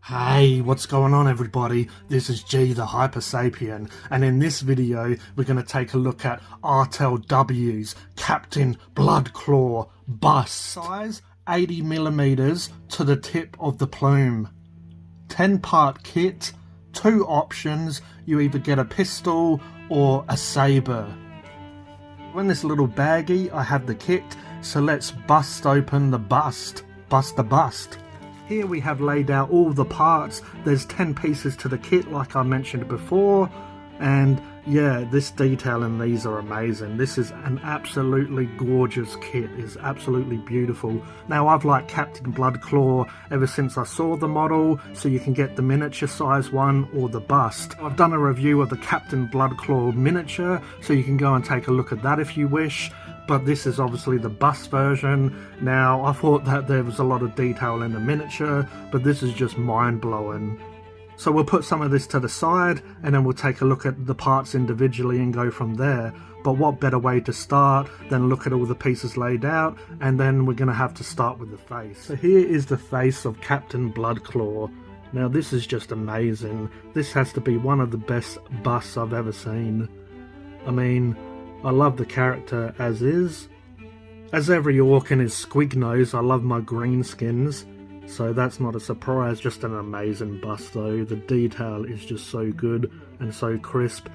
Hey, what's going on everybody? This is G The Hypersapien, and in this video we're going to take a look at Artel W's Kaptin Bluddklaw Bust. Size 80mm to the tip of the plume. 10-part kit, 2 options. You either get a pistol or a saber. In this little baggie I have the kit, so let's bust open the bust. Bust the bust. Here we have laid out all the parts. There's 10 pieces to the kit like I mentioned before, and yeah, this detail in these are amazing. This is an absolutely gorgeous kit. It's absolutely beautiful. Now I've liked Kaptin Bluddklaw ever since I saw the model, so you can get the miniature size one or the bust. I've done a review of the Kaptin Bluddklaw miniature, so you can go and take a look at that if you wish. But this is obviously the bust version. Now, I thought that there was a lot of detail in the miniature, but this is just mind-blowing. So we'll put some of this to the side, and then we'll take a look at the parts individually and go from there. But what better way to start than look at all the pieces laid out, and then we're going to have to start with the face. So here is the face of Kaptin Bluddklaw. Now this is just amazing. This has to be one of the best busts I've ever seen. I mean, I love the character as is. As every orc in his squig knows, I love my green skins, so that's not a surprise. Just an amazing bust though. The detail is just so good and so crisp.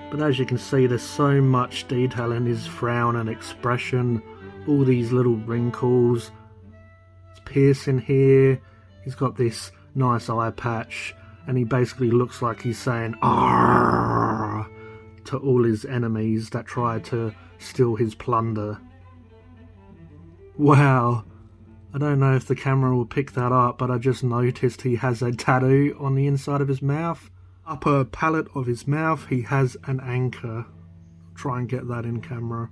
But as you can see, there's so much detail in his frown and expression. All these little wrinkles. It's piercing here. He's got this nice eye patch, and he basically looks like he's saying "Arrgh" to all his enemies that try to steal his plunder. Wow, I don't know if the camera will pick that up, but I just noticed he has a tattoo on the inside of his mouth. Upper palate of his mouth he has an anchor. Try and get that in camera.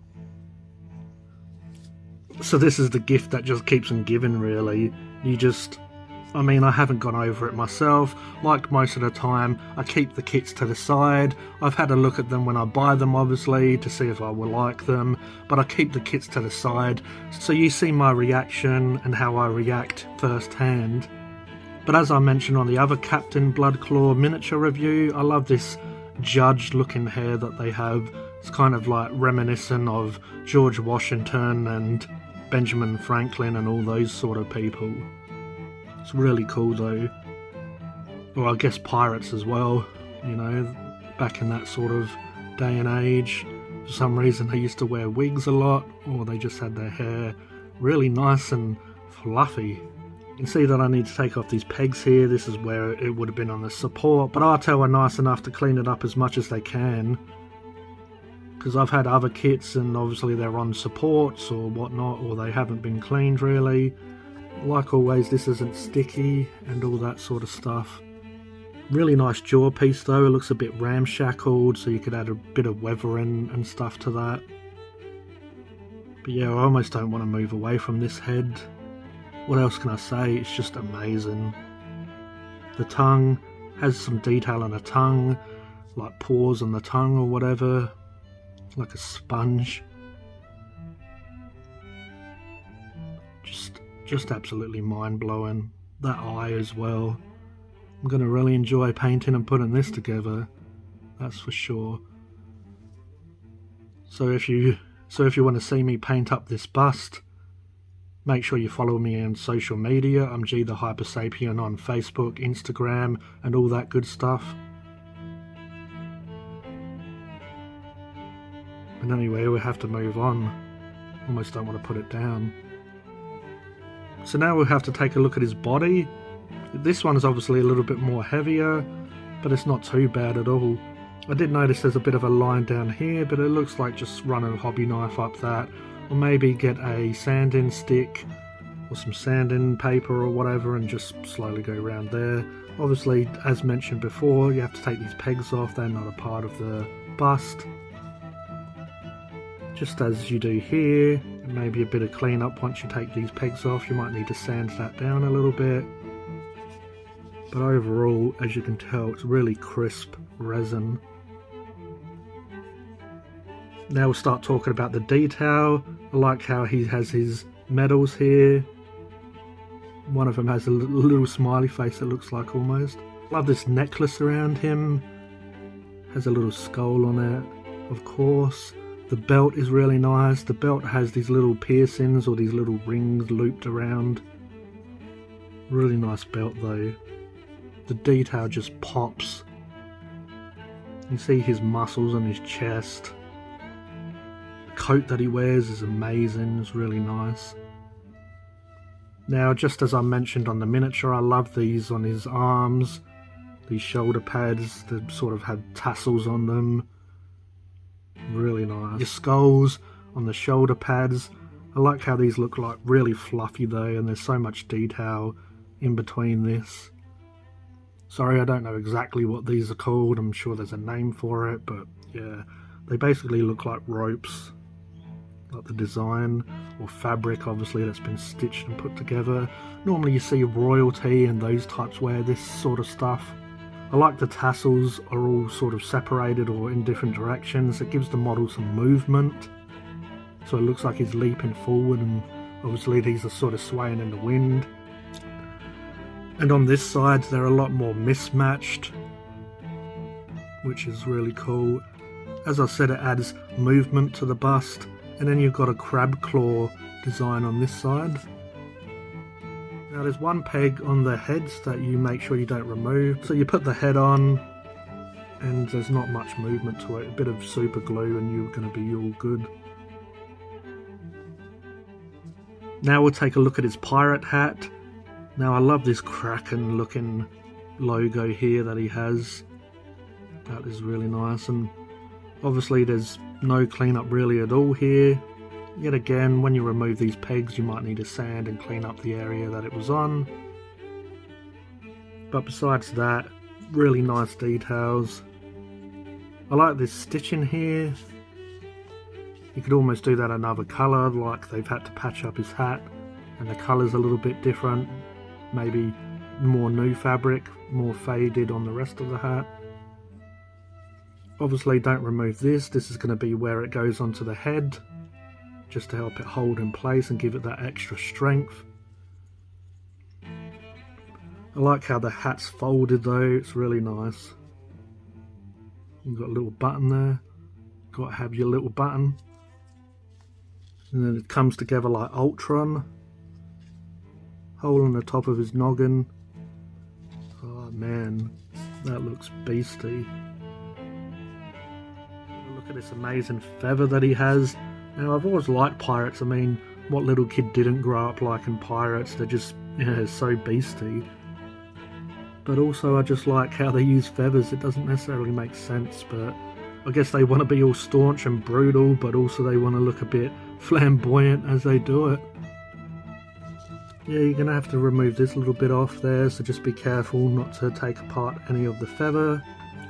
So this is the gift that just keeps on giving, really. I mean, I haven't gone over it myself. Like most of the time, I keep the kits to the side. I've had a look at them when I buy them, obviously, to see if I will like them, but I keep the kits to the side, so you see my reaction and how I react firsthand. But as I mentioned on the other Kaptin Bluddklaw miniature review, I love this judge looking hair that they have. It's kind of like reminiscent of George Washington and Benjamin Franklin and all those sort of people. It's really cool though. Or I guess pirates as well, you know, back in that sort of day and age. For some reason they used to wear wigs a lot, or they just had their hair really nice and fluffy. You can see that I need to take off these pegs here. This is where it would have been on the support, but Artel are nice enough to clean it up as much as they can. Because I've had other kits and obviously they're on supports or whatnot, or they haven't been cleaned really. Like always, this isn't sticky and all that sort of stuff. Really nice jaw piece though. It looks a bit ramshackled, so you could add a bit of weathering and stuff to that. But yeah, I almost don't want to move away from this head. What else can I say? It's just amazing. The tongue has some detail on the tongue, like pores on the tongue or whatever, like a sponge. Just absolutely mind-blowing. That eye as well. I'm going to really enjoy painting and putting this together, that's for sure. So if you want to see me paint up this bust, make sure you follow me on social media. I'm G The Hypersapien on Facebook, Instagram, and all that good stuff. But anyway, we have to move on. Almost don't want to put it down. So now we'll have to take a look at his body. This one is obviously a little bit more heavier, but it's not too bad at all. I did notice there's a bit of a line down here, but it looks like just run a hobby knife up that, or maybe get a sanding stick or some sanding paper or whatever and just slowly go around there. Obviously, as mentioned before, you have to take these pegs off. They're not a part of the bust. Just as you do here, maybe a bit of cleanup once you take these pegs off. You might need to sand that down a little bit. But overall, as you can tell, it's really crisp resin. Now we'll start talking about the detail. I like how he has his medals here. One of them has a little smiley face, it looks like, almost. Love this necklace around him. Has a little skull on it, of course. The belt is really nice. The belt has these little piercings or these little rings looped around. Really nice belt though. The detail just pops. You can see his muscles on his chest. The coat that he wears is amazing, it's really nice. Now, just as I mentioned on the miniature, I love these on his arms. These shoulder pads that sort of have tassels on them. Really nice. Your skulls on the shoulder pads. I like how these look like really fluffy though, and there's so much detail in between this. Sorry, I don't know exactly what these are called. I'm sure there's a name for it, but yeah, they basically look like ropes. Like the design, or fabric obviously, that's been stitched and put together. Normally you see royalty and those types wear this sort of stuff. I like the tassels are all sort of separated or in different directions. It gives the model some movement. So it looks like he's leaping forward, and obviously these are sort of swaying in the wind. And on this side they're a lot more mismatched, which is really cool. As I said, it adds movement to the bust. And then you've got a crab claw design on this side. Now there's one peg on the heads that you make sure you don't remove. So you put the head on and there's not much movement to it. A bit of super glue and you're going to be all good. Now we'll take a look at his pirate hat. Now I love this Kraken looking logo here that he has. That is really nice, and obviously there's no cleanup really at all here. Yet again, when you remove these pegs you might need to sand and clean up the area that it was on. But besides that, really nice details. I like this stitching here. You could almost do that another colour, like they've had to patch up his hat and the colour's a little bit different. Maybe more new fabric, more faded on the rest of the hat. Obviously don't remove this. This is going to be where it goes onto the head, just to help it hold in place and give it that extra strength. I like how the hat's folded though, it's really nice. You've got a little button there, got to have your little button. And then it comes together like Ultron. Hole on the top of his noggin. Oh man, that looks beastie. Look at this amazing feather that he has. Now I've always liked pirates. I mean, what little kid didn't grow up liking pirates? They're just, so beastie. But also I just like how they use feathers. It doesn't necessarily make sense, but I guess they want to be all staunch and brutal, but also they want to look a bit flamboyant as they do it. Yeah, you're going to have to remove this little bit off there, so just be careful not to take apart any of the feather.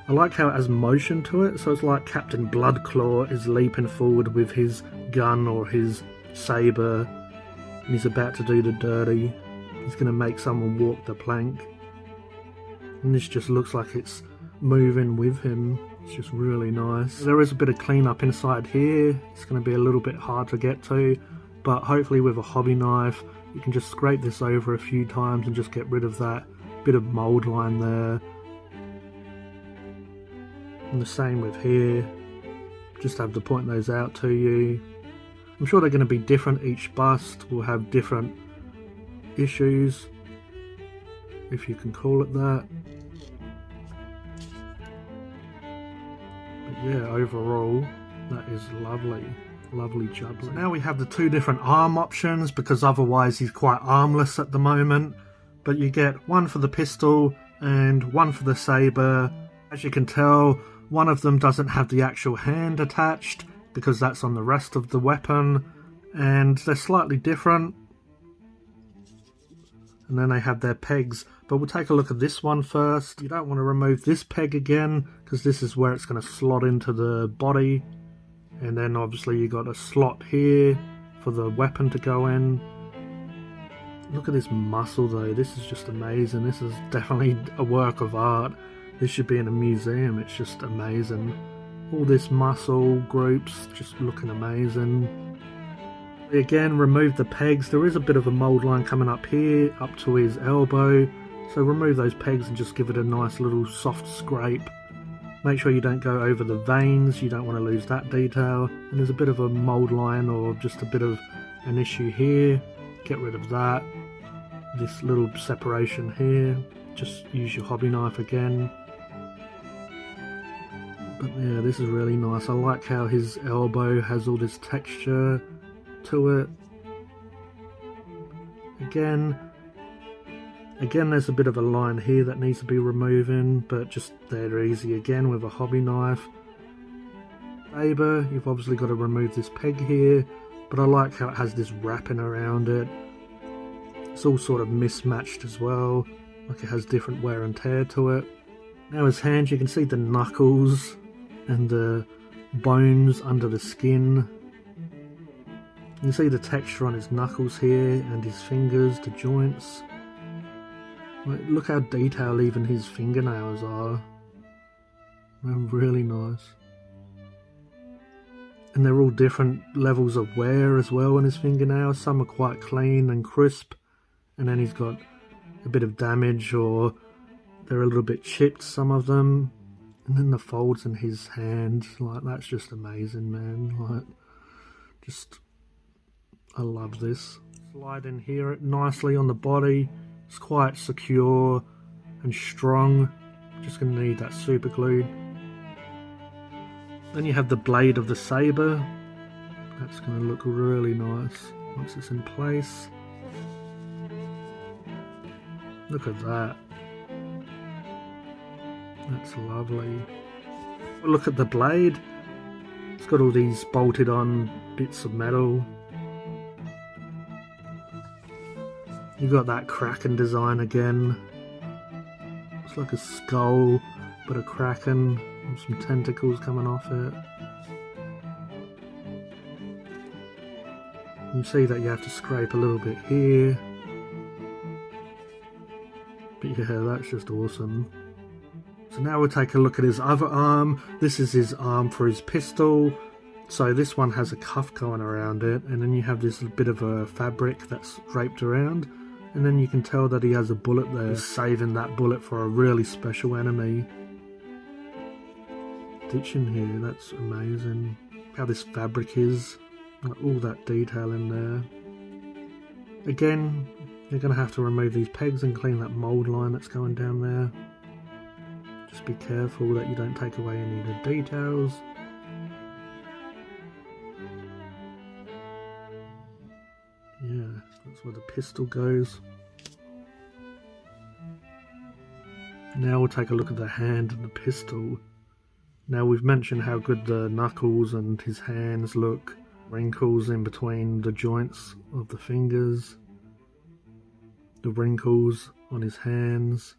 I like how it has motion to it, so it's like Captain Bluddklaw is leaping forward with his gun or his sabre, and he's about to do the dirty. He's going to make someone walk the plank. And this just looks like it's moving with him. It's just really nice. There is a bit of cleanup inside here. It's going to be a little bit hard to get to, but hopefully with a hobby knife you can just scrape this over a few times and just get rid of that bit of mould line there. And the same with here. Just have to point those out to you. I'm sure they're going to be different. Each bust will have different issues, if you can call it that. But yeah, overall that is lovely. Lovely jubbly. So now we have the two different arm options, because otherwise he's quite armless at the moment. But you get one for the pistol and one for the sabre. As you can tell, one of them doesn't have the actual hand attached, because that's on the rest of the weapon, and they're slightly different. And then they have their pegs, but we'll take a look at this one first. You don't want to remove this peg again, because this is where it's going to slot into the body. And then obviously you got a slot here for the weapon to go in. Look at this muscle though, this is just amazing. This is definitely a work of art. This should be in a museum, it's just amazing. All this muscle groups just looking amazing. Again, remove the pegs. There is a bit of a mould line coming up here, up to his elbow. So remove those pegs and just give it a nice little soft scrape. Make sure you don't go over the veins, you don't want to lose that detail. And there's a bit of a mould line or just a bit of an issue here. Get rid of that. This little separation here. Just use your hobby knife again. But yeah, this is really nice. I like how his elbow has all this texture to it. Again, there's a bit of a line here that needs to be removing, but just dead easy again with a hobby knife. Saber, you've obviously got to remove this peg here, but I like how it has this wrapping around it. It's all sort of mismatched as well, like it has different wear and tear to it. Now his hands, you can see the knuckles and the bones under the skin. You can see the texture on his knuckles here and his fingers, the joints. Like, look how detailed even his fingernails are. They're really nice. And they're all different levels of wear as well on his fingernails. Some are quite clean and crisp, and then he's got a bit of damage, or they're a little bit chipped, some of them. And then the folds in his hand, like, that's just amazing, man. Like, just, I love this. Slide in here nicely on the body. It's quite secure and strong. Just going to need that super glued. Then you have the blade of the saber. That's going to look really nice once it's in place. Look at that. That's lovely. Look at the blade. It's got all these bolted on bits of metal. You've got that kraken design again. It's like a skull, but a kraken with some tentacles coming off it. You can see that you have to scrape a little bit here. But yeah, that's just awesome. So now we'll take a look at his other arm. This is his arm for his pistol. So this one has a cuff going around it, and then you have this bit of a fabric that's draped around. And then you can tell that he has a bullet there. He's saving that bullet for a really special enemy. Stitching here, that's amazing. How this fabric is, like all that detail in there. Again, you're going to have to remove these pegs and clean that mould line that's going down there. Just be careful that you don't take away any of the details. Yeah, that's where the pistol goes. Now we'll take a look at the hand and the pistol. Now we've mentioned how good the knuckles and his hands look. Wrinkles in between the joints of the fingers. The wrinkles on his hands.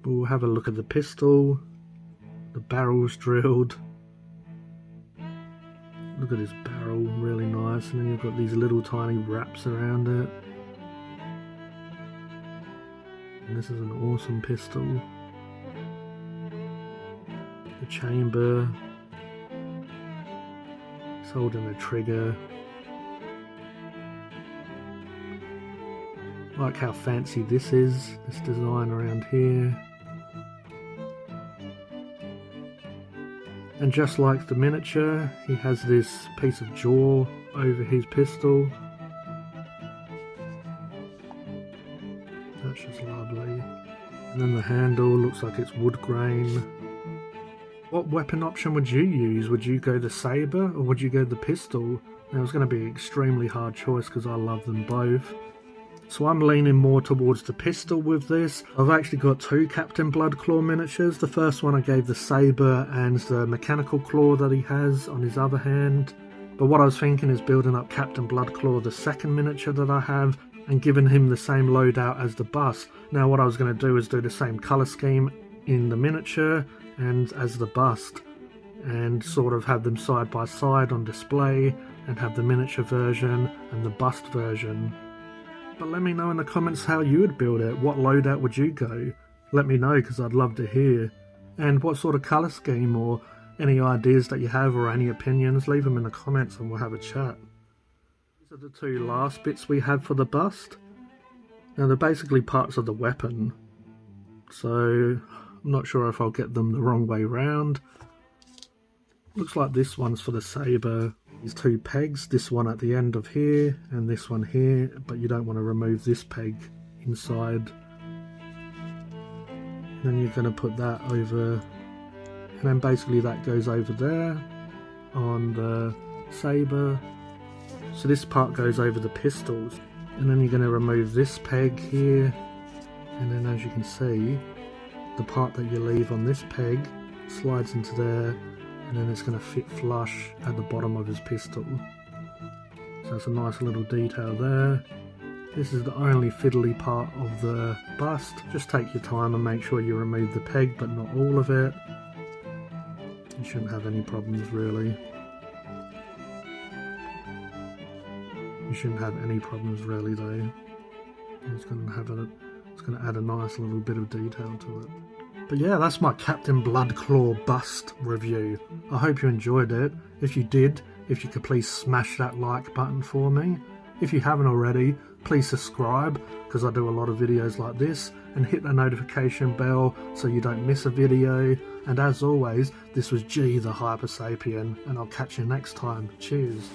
But we'll have a look at the pistol. The barrel's drilled. Look at his barrel, really nice, and then you've got these little tiny wraps around it. And this is an awesome pistol. The chamber. It's holding a trigger. I like how fancy this is, this design around here. And just like the miniature, he has this piece of jaw over his pistol. That's just lovely. And then the handle looks like it's wood grain. What weapon option would you use? Would you go the saber or would you go the pistol? Now it's going to be an extremely hard choice because I love them both. So I'm leaning more towards the pistol with this. I've actually got two Kaptin Bluddklaw miniatures. The first one I gave the saber and the mechanical claw that he has on his other hand. But what I was thinking is building up Kaptin Bluddklaw, the second miniature that I have, and giving him the same loadout as the bust. Now what I was going to do is do the same colour scheme in the miniature and as the bust, and sort of have them side by side on display, and have the miniature version and the bust version. But let me know in the comments how you would build it. What loadout would you go? Let me know because I'd love to hear. And what sort of colour scheme, or Any ideas that you have or any opinions, leave them in the comments and we'll have a chat. These are the two last bits we have for the bust. Now they're basically parts of the weapon, so I'm not sure if I'll get them the wrong way round. Looks like this one's for the saber. These two pegs, this one at the end of here and this one here, but you don't want to remove this peg inside. And then you're going to put that over, and then basically that goes over there on the saber. So this part goes over the pistols, and then you're going to remove this peg here, and then as you can see, the part that you leave on this peg slides into there, and then it's going to fit flush at the bottom of his pistol. So it's a nice little detail there. This is the only fiddly part of the bust. Just take your time and make sure you remove the peg, but not all of it. You shouldn't have any problems really. You shouldn't have any problems really though. It's going to add a nice little bit of detail to it. But yeah, that's my Kaptin Bluddklaw Bust review. I hope you enjoyed it. If you did, if you could please smash that like button for me. If you haven't already, please subscribe, because I do a lot of videos like this, and hit the notification bell so you don't miss a video. And as always, this was G The Hypersapien, and I'll catch you next time. Cheers.